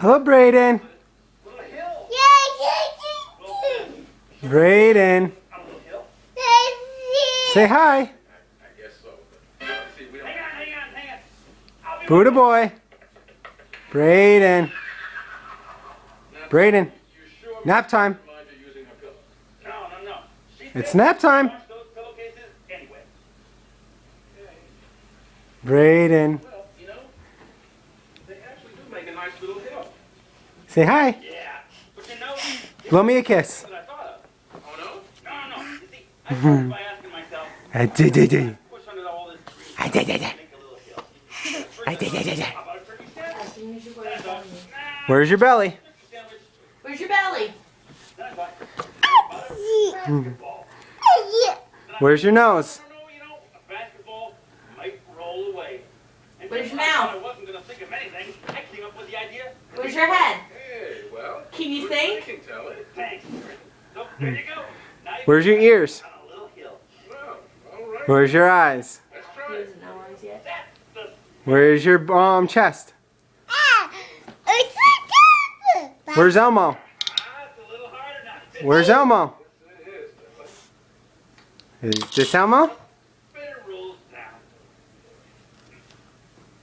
Hello, Brayden. Brayden. Say hi. Buddha boy. Brayden. Brayden. Nap time. It's nap time. Brayden. Say hi. Blow me a kiss. I did. I did. Where's your belly? Where's your belly? Where's your nose? Where's your mouth? Where's your head? Can you think? Where's your ears? Where's your eyes? He doesn't know ours yet. Where's your chest? Where's Elmo? Where's Elmo? Is this Elmo?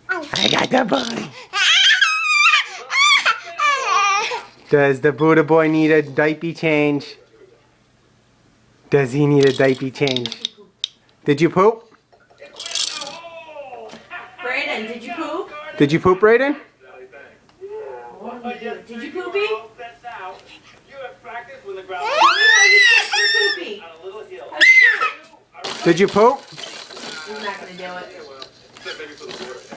I got the boy. Does the Buddha boy need a diaper change? Does he need a diaper change? Did you poop? Brayden, did you poop? Did you poop, Brayden? Did you poopy? Tell me how you check your poopy. How'd you poop? Did you poop? He's not gonna do it.